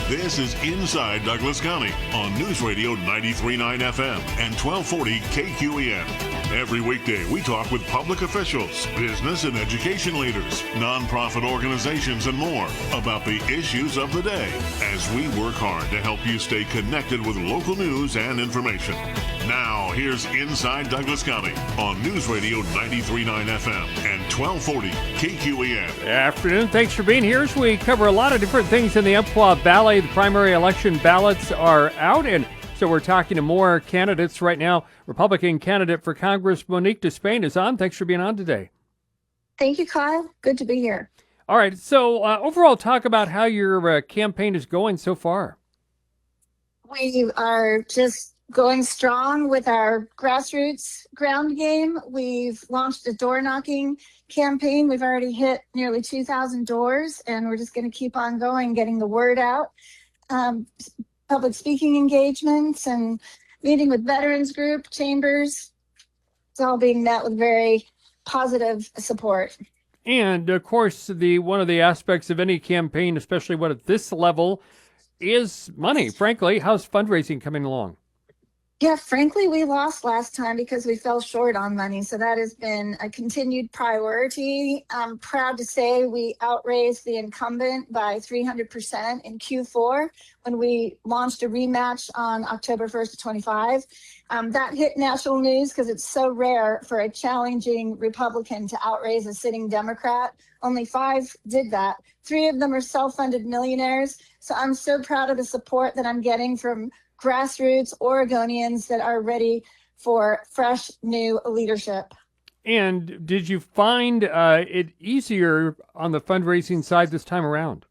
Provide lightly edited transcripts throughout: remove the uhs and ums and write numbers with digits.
This is Inside Douglas County on News Radio 93.9 FM and 1240 KQEN. Every weekday, we talk with public officials, business and education leaders, nonprofit organizations, and more about the issues of the day as we work hard to help you stay connected with local news and information. Now, here's Inside Douglas County on News Radio 93.9 FM and 1240 KQEN. Good afternoon. Thanks for being here as we cover a lot of different things in the Umpqua Valley. The primary election ballots are out, and so we're talking to more candidates right now. Republican candidate for Congress, Monique DeSpain, is on. Thanks for being on today. Thank you, Kyle. Good to be here. All right. So overall, talk about how your campaign is going so far. We are just going strong with our grassroots ground game. We've launched a door knocking campaign. We've already hit nearly 2,000 doors, and we're just going to keep on going, getting the word out. Public speaking engagements and meeting with veterans group, chambers. It's all being met with very positive support. And of course, one of the aspects of any campaign, especially at this level, is money. Frankly, how's fundraising coming along? Yeah, frankly, we lost last time because we fell short on money. So that has been a continued priority. I'm proud to say we outraised the incumbent by 300% in Q4 when we launched a rematch on October 1st to 25. That hit national news because it's so rare for a challenging Republican to outraise a sitting Democrat. Only 5 did that. 3 of them are self-funded millionaires. So I'm so proud of the support that I'm getting from grassroots Oregonians that are ready for fresh new leadership. And did you find it easier on the fundraising side this time around?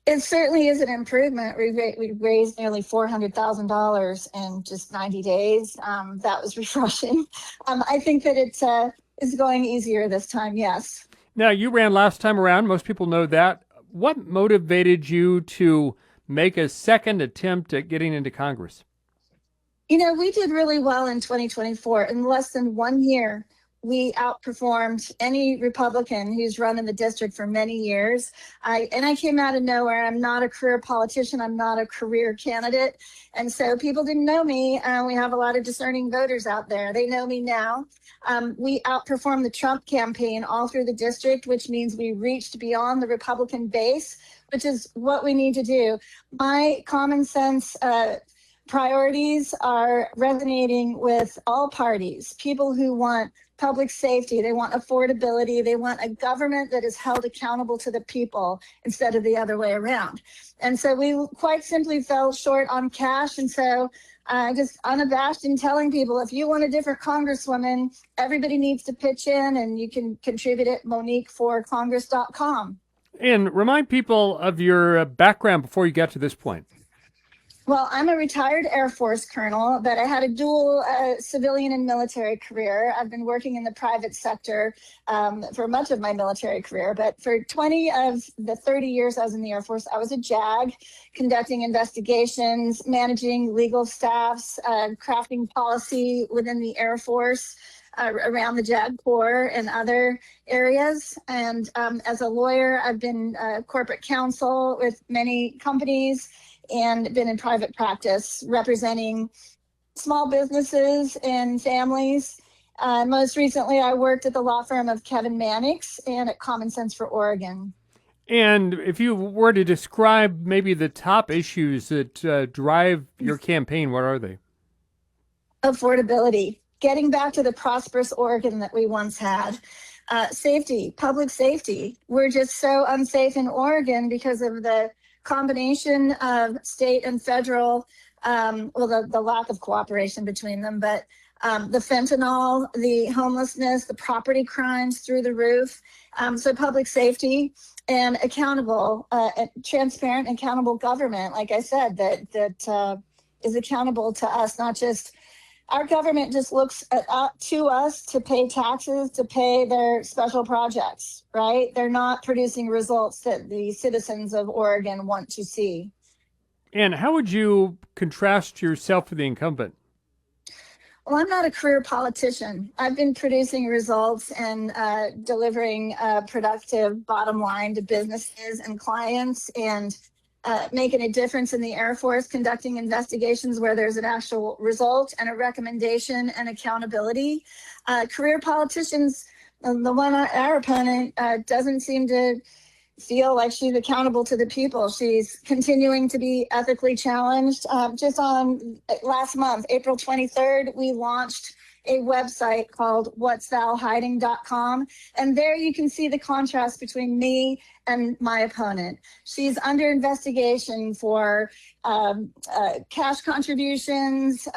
It certainly is an improvement. We raised nearly $400,000 in just 90 days. That was refreshing. I think that it is going easier this time, yes. Now, you ran last time around. Most people know that. What motivated you to make a second attempt at getting into Congress? You know, we did really well in 2024. In less than 1 year, we outperformed any Republican who's run in the district for many years. I came out of nowhere. I'm not a career politician. I'm not a career candidate. And so people didn't know me. We have a lot of discerning voters out there. They know me now. We outperformed the Trump campaign all through the district, which means we reached beyond the Republican base, which is what we need to do. My common sense priorities are resonating with all parties. People who want public safety, they want affordability, they want a government that is held accountable to the people instead of the other way around. And so we quite simply fell short on cash. And so just unabashed in telling people, if you want a different congresswoman, everybody needs to pitch in, and you can contribute at MoniqueForCongress.com. And remind people of your background before you got to this point. Well, I'm a retired Air Force colonel, but I had a dual civilian and military career. I've been working in the private sector for much of my military career, but for 20 of the 30 years I was in the Air Force, I was a JAG, conducting investigations, managing legal staffs, crafting policy within the Air Force, around the JAG Corps and other areas. And as a lawyer, I've been corporate counsel with many companies and been in private practice representing small businesses and families. Most recently, I worked at the law firm of Kevin Mannix and at Common Sense for Oregon. And if you were to describe maybe the top issues that drive your campaign, what are they? Affordability, getting back to the prosperous Oregon that we once had. Safety, public safety. We're just so unsafe in Oregon because of the combination of state and federal, the lack of cooperation between them, but the fentanyl, the homelessness, the property crimes through the roof. So public safety and accountable, transparent, accountable government, like I said, that is accountable to us, not just our government just looks to us to pay taxes, to pay their special projects, right? They're not producing results that the citizens of Oregon want to see. And how would you contrast yourself with the incumbent? Well, I'm not a career politician. I've been producing results and delivering productive bottom line to businesses and clients, and making a difference in the Air Force, conducting investigations where there's an actual result and a recommendation and accountability. Career politicians, the one our opponent doesn't seem to feel like she's accountable to the people. She's continuing to be ethically challenged. Just on last month, April 23rd, we launched a website called whatsvalhiding.com. And there you can see the contrast between me and my opponent. She's under investigation for cash contributions,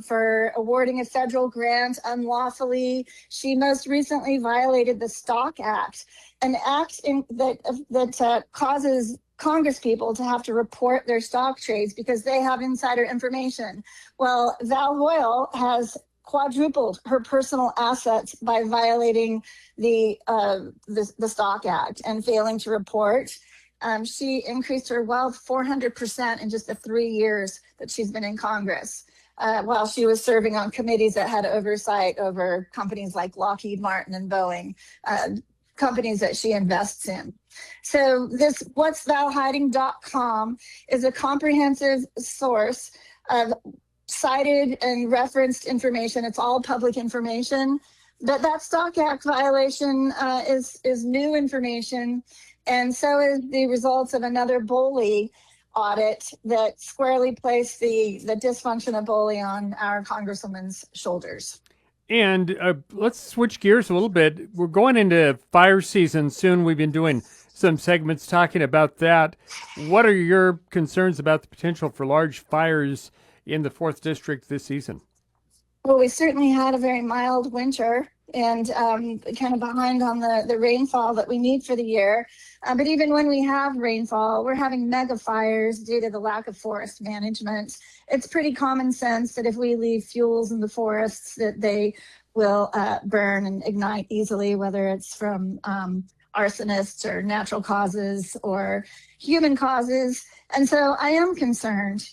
for awarding a federal grant unlawfully. She most recently violated the Stock Act, an act that causes Congress people to have to report their stock trades because they have insider information. Well, Val Hoyle has quadrupled her personal assets by violating the Stock Act and failing to report. She increased her wealth 400% in just the 3 years that she's been in Congress, while she was serving on committees that had oversight over companies like Lockheed Martin and Boeing, companies that she invests in. So this whatsvalhiding.com is a comprehensive source of cited and referenced information. It's all public information. That Stock Act violation is new information, and so is the results of another BOLI audit that squarely placed the dysfunction of BOLI on our Congresswoman's shoulders. And let's switch gears a little bit. We're going into fire season soon. We've been doing some segments talking about that. What are your concerns about the potential for large fires in the 4th District this season? Well, we certainly had a very mild winter and kind of behind on the rainfall that we need for the year. But even when we have rainfall, we're having mega fires due to the lack of forest management. It's pretty common sense that if we leave fuels in the forests, that they will burn and ignite easily, whether it's from arsonists or natural causes or human causes. And so I am concerned.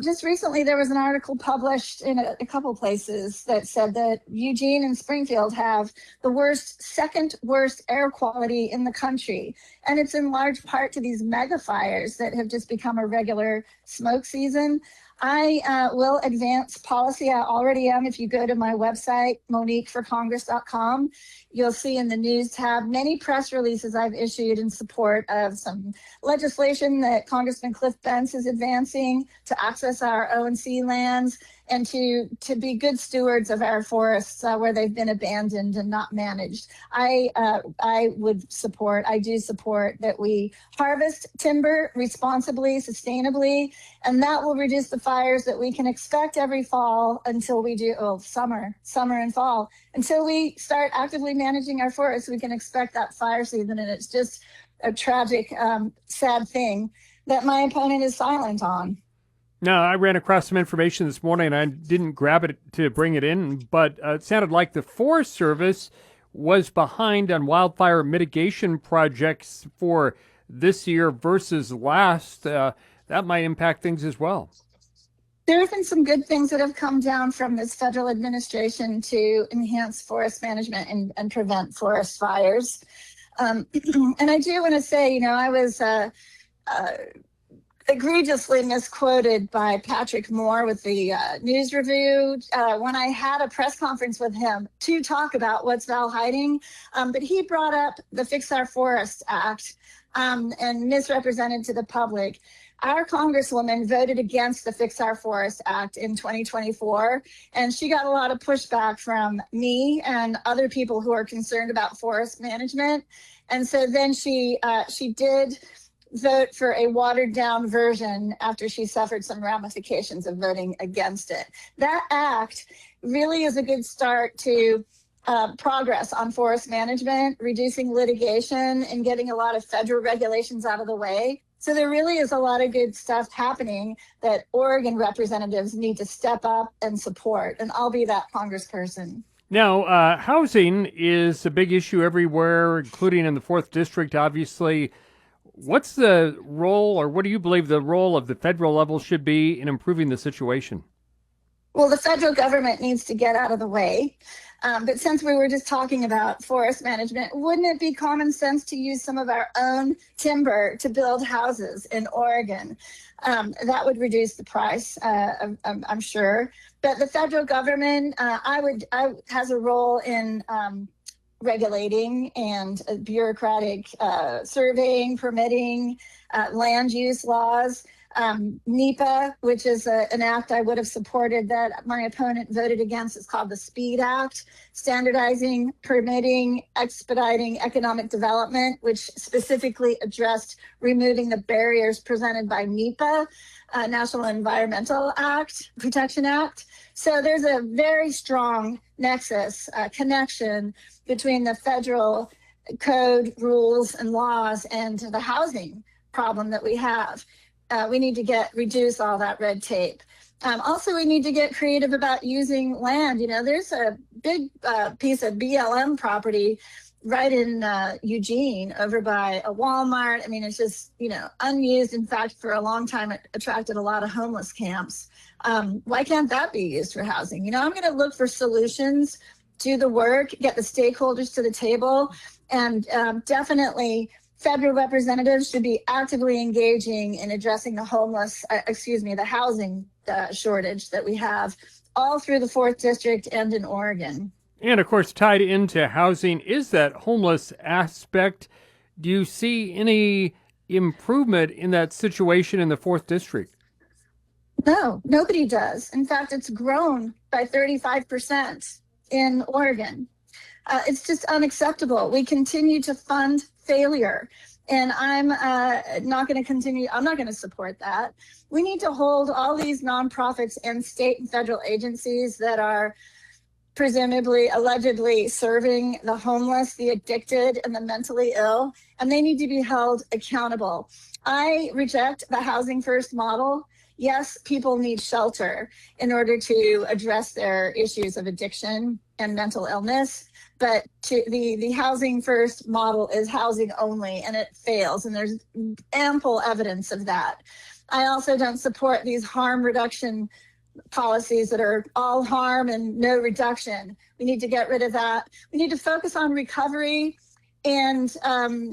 Just recently there was an article published in a couple places that said that Eugene and Springfield have the second worst air quality in the country. And it's in large part to these mega fires that have just become a regular smoke season. I will advance policy. I already am. If you go to my website, moniqueforcongress.com, you'll see in the news tab many press releases I've issued in support of some legislation that Congressman Cliff Bentz is advancing to access our O&C lands and to be good stewards of our forests where they've been abandoned and not managed. I do support that we harvest timber responsibly, sustainably, and that will reduce the fires that we can expect every fall until we do, summer and fall. Until we start actively managing our forests, we can expect that fire season, and it's just a tragic, sad thing that my opponent is silent on. No, I ran across some information this morning, and I didn't grab it to bring it in, but it sounded like the Forest Service was behind on wildfire mitigation projects for this year versus last. That might impact things as well. There have been some good things that have come down from this federal administration to enhance forest management and prevent forest fires. And I do want to say, I was egregiously misquoted by Patrick Moore with the News Review when I had a press conference with him to talk about what's Val hiding. But he brought up the Fix Our Forests Act and misrepresented to the public. Our Congresswoman voted against the Fix Our Forests Act in 2024, and she got a lot of pushback from me and other people who are concerned about forest management. And so then she did vote for a watered down version after she suffered some ramifications of voting against it. That act really is a good start to progress on forest management, reducing litigation, and getting a lot of federal regulations out of the way. So there really is a lot of good stuff happening that Oregon representatives need to step up and support, and I'll be that congressperson. Now, housing is a big issue everywhere, including in the 4th District, obviously. What's the role, or what do you believe the role of the federal level should be in improving the situation? Well, the federal government needs to get out of the way. But since we were just talking about forest management, wouldn't it be common sense to use some of our own timber to build houses in Oregon? That would reduce the price, I'm sure. But the federal government, has a role in regulating and bureaucratic surveying, permitting, land use laws. NEPA, which is an act I would have supported that my opponent voted against. It's called the SPEED Act, standardizing, permitting, expediting economic development, which specifically addressed removing the barriers presented by NEPA, National Environmental Protection Act. So there's a very strong nexus, connection between the federal code, rules, and laws and the housing problem that we have. We need to reduce all that red tape. Also, we need to get creative about using land. You know, there's a big piece of BLM property right in Eugene over by a Walmart. I mean, it's just, unused. In fact, for a long time, it attracted a lot of homeless camps. Why can't that be used for housing? I'm going to look for solutions, do the work, get the stakeholders to the table, and definitely federal representatives should be actively engaging in addressing the the housing shortage that we have all through the 4th District and in Oregon. And of course, tied into housing is that homeless aspect. Do you see any improvement in that situation in the 4th District? No, nobody does. In fact, it's grown by 35% in Oregon. It's just unacceptable. We continue to fund failure, and I'm not going to support that. We need to hold all these nonprofits and state and federal agencies that are presumably, allegedly serving the homeless, the addicted, and the mentally ill, and they need to be held accountable. I reject the housing first model. Yes, people need shelter in order to address their issues of addiction and mental illness. But the housing first model is housing only, and it fails. And there's ample evidence of that. I also don't support these harm reduction policies that are all harm and no reduction. We need to get rid of that. We need to focus on recovery and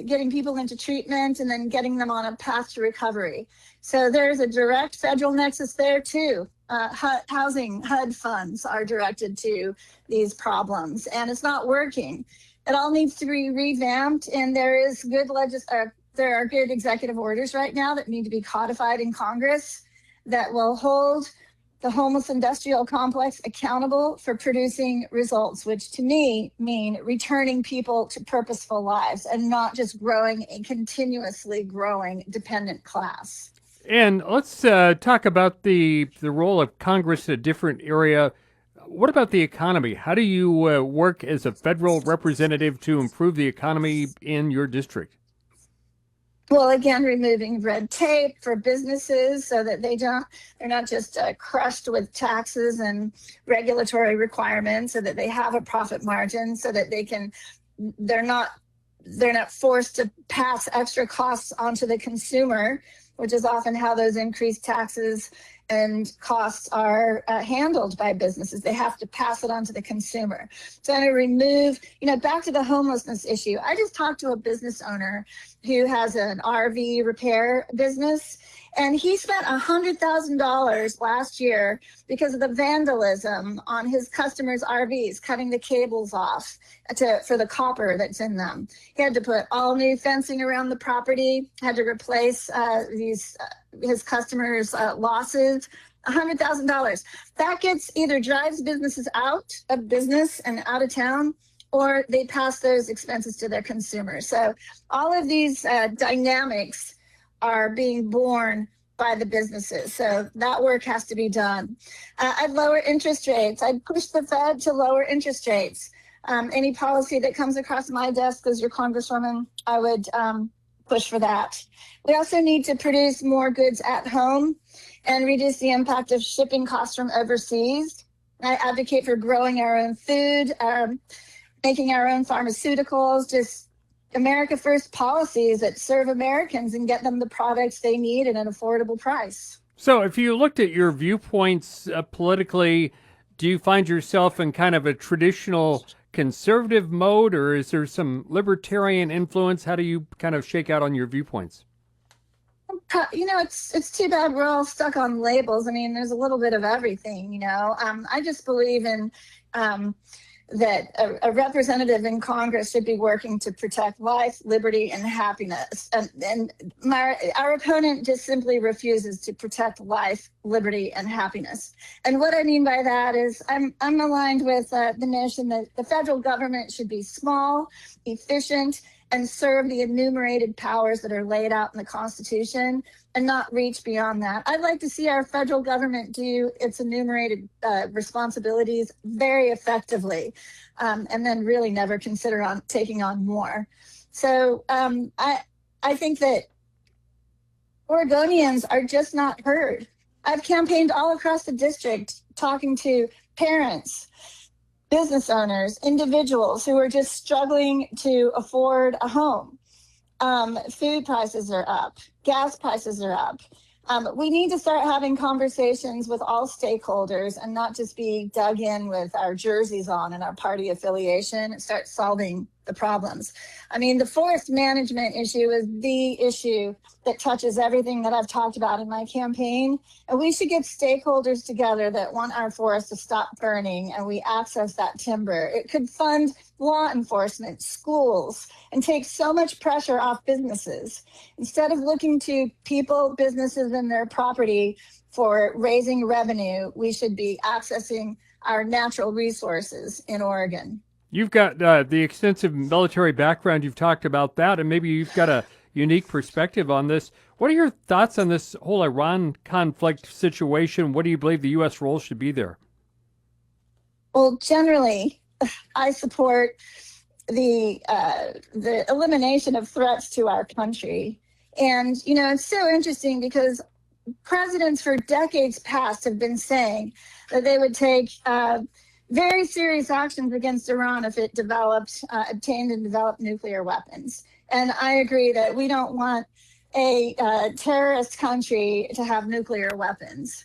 getting people into treatment and then getting them on a path to recovery. So there's a direct federal nexus there too. Housing HUD funds are directed to these problems, and it's not working. It all needs to be revamped, and there are good executive orders right now that need to be codified in Congress that will hold the homeless industrial complex accountable for producing results, which to me mean returning people to purposeful lives and not just growing a continuously growing dependent class. And let's talk about the role of Congress in a different area. What about the economy? How do you work as a federal representative to improve the economy in your district? Well, again, removing red tape for businesses so that they're not just crushed with taxes and regulatory requirements, so that they have a profit margin, so that they're not forced to pass extra costs onto the consumer, which is often how those increased taxes and costs are handled by businesses. They have to pass it on to the consumer. So to remove, back to the homelessness issue. I just talked to a business owner who has an RV repair business, and he spent $100,000 last year because of the vandalism on his customers' RVs, cutting the cables off for the copper that's in them. He had to put all new fencing around the property, had to replace his customers' losses. $100,000. That either drives businesses out of business and out of town, or they pass those expenses to their consumers. So all of these dynamics are being borne by the businesses. So that work has to be done. I'd lower interest rates. I'd push the Fed to lower interest rates. Any policy that comes across my desk as your congresswoman, I would push for that. We also need to produce more goods at home and reduce the impact of shipping costs from overseas. I advocate for growing our own food, making our own pharmaceuticals, just America First policies that serve Americans and get them the products they need at an affordable price. So if you looked at your viewpoints politically, do you find yourself in kind of a traditional conservative mode, or is there some libertarian influence? How do you kind of shake out on your viewpoints? It's too bad we're all stuck on labels. I mean, there's a little bit of everything. I just believe in that a representative in Congress should be working to protect life, liberty, and happiness. Our opponent just simply refuses to protect life, liberty, and happiness. And what I mean by that is I'm aligned with the notion that the federal government should be small, efficient, and serve the enumerated powers that are laid out in the Constitution and not reach beyond that. I'd like to see our federal government do its enumerated responsibilities very effectively, and then really never consider taking on more. So I think that Oregonians are just not heard. I've campaigned all across the district talking to parents, business owners, individuals who are just struggling to afford a home. Food prices are up, gas prices are up. We need to start having conversations with all stakeholders and not just be dug in with our jerseys on and our party affiliation and start solving the problems. I mean, the forest management issue is the issue that touches everything that I've talked about in my campaign. And we should get stakeholders together that want our forests to stop burning and we access that timber. It could fund law enforcement, schools, and take so much pressure off businesses. Instead of looking to people, businesses, and their property for raising revenue, we should be accessing our natural resources in Oregon. You've got the extensive military background. You've talked about that, and maybe you've got a unique perspective on this. What are your thoughts on this whole Iran conflict situation? What do you believe the U.S. role should be there? Well, generally, I support the elimination of threats to our country. And, it's so interesting because presidents for decades past have been saying that they would take very serious actions against Iran if it obtained and developed nuclear weapons. And I agree that we don't want a terrorist country to have nuclear weapons,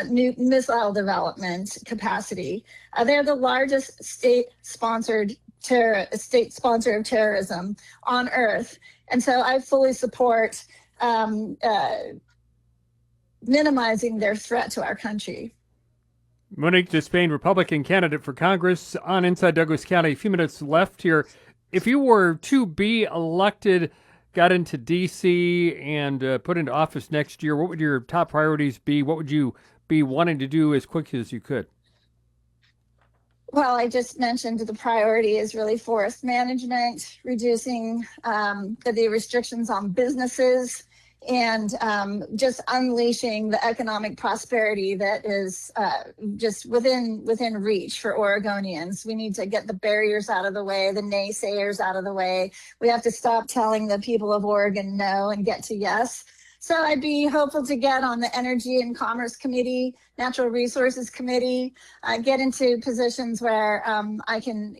missile development capacity. They're the largest state-sponsor of terrorism on Earth. And so I fully support minimizing their threat to our country. Monique DeSpain, Republican candidate for Congress on Inside Douglas County. A few minutes left here. If you were to be elected, got into D.C. and put into office next year, what would your top priorities be? What would you be wanting to do as quick as you could? Well, I just mentioned the priority is really forest management, reducing the restrictions on businesses, and just unleashing the economic prosperity that is just within reach for Oregonians. We need to get the barriers out of the way, the naysayers out of the way. We have to stop telling the people of Oregon no and get to yes. So I'd be hopeful to get on the Energy and Commerce Committee, Natural Resources Committee, get into positions where I can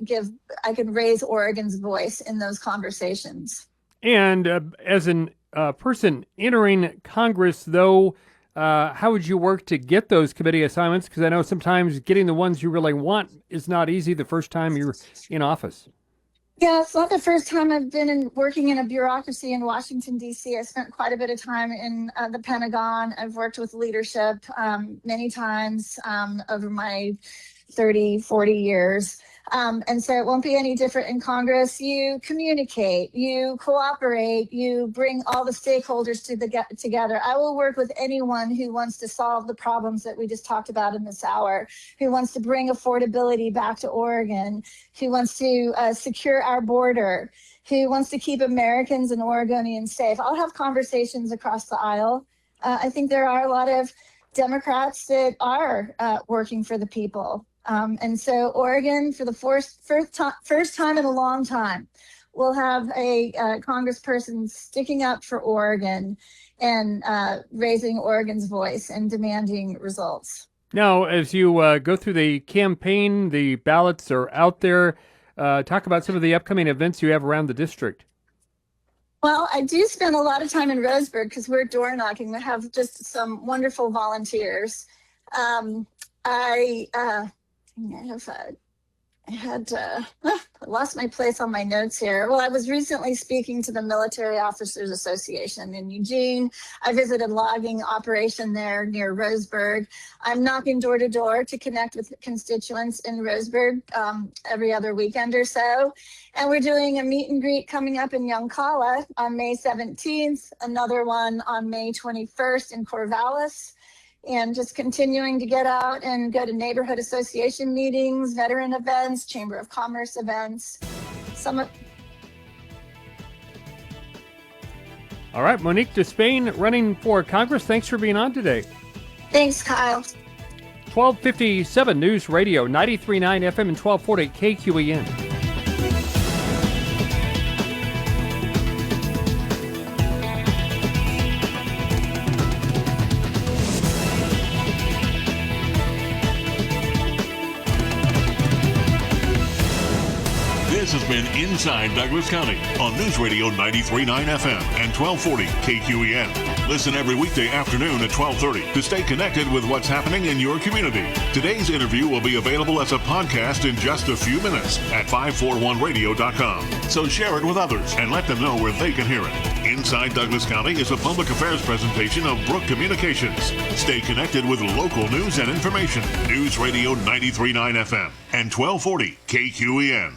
raise Oregon's voice in those conversations. And as an person entering Congress, though, how would you work to get those committee assignments? Because I know sometimes getting the ones you really want is not easy the first time you're in office. Yeah, it's not the first time I've been working in a bureaucracy in Washington, D.C. I spent quite a bit of time in the Pentagon. I've worked with leadership many times over my 30, 40 years. And so it won't be any different in Congress. You communicate, you cooperate, you bring all the stakeholders together. I will work with anyone who wants to solve the problems that we just talked about in this hour, who wants to bring affordability back to Oregon, who wants to secure our border, who wants to keep Americans and Oregonians safe. I'll have conversations across the aisle. I think there are a lot of Democrats that are working for the people. And so Oregon, for the first time in a long time, will have a congressperson sticking up for Oregon and raising Oregon's voice and demanding results. Now, as you go through the campaign, the ballots are out there. Talk about some of the upcoming events you have around the district. Well, I do spend a lot of time in Roseburg because we're door knocking. We have just some wonderful volunteers. I lost my place on my notes here. Well, I was recently speaking to the Military Officers Association in Eugene. I visited a logging operation there near Roseburg. I'm knocking door to door to connect with constituents in Roseburg every other weekend or so. And we're doing a meet and greet coming up in Yoncalla on May 17th, another one on May 21st in Corvallis. And just continuing to get out and go to neighborhood association meetings, veteran events, Chamber of Commerce events. All right, Monique DeSpain running for Congress. Thanks for being on today. Thanks, Kyle. 1257 News Radio, 93.9 FM and 1240 KQEN. This has been Inside Douglas County on News Radio 93.9 FM and 1240 KQEN. Listen every weekday afternoon at 12:30 to stay connected with what's happening in your community. Today's interview will be available as a podcast in just a few minutes at 541radio.com. So share it with others and let them know where they can hear it. Inside Douglas County is a public affairs presentation of Brook Communications. Stay connected with local news and information. News Radio 93.9 FM and 1240 KQEN.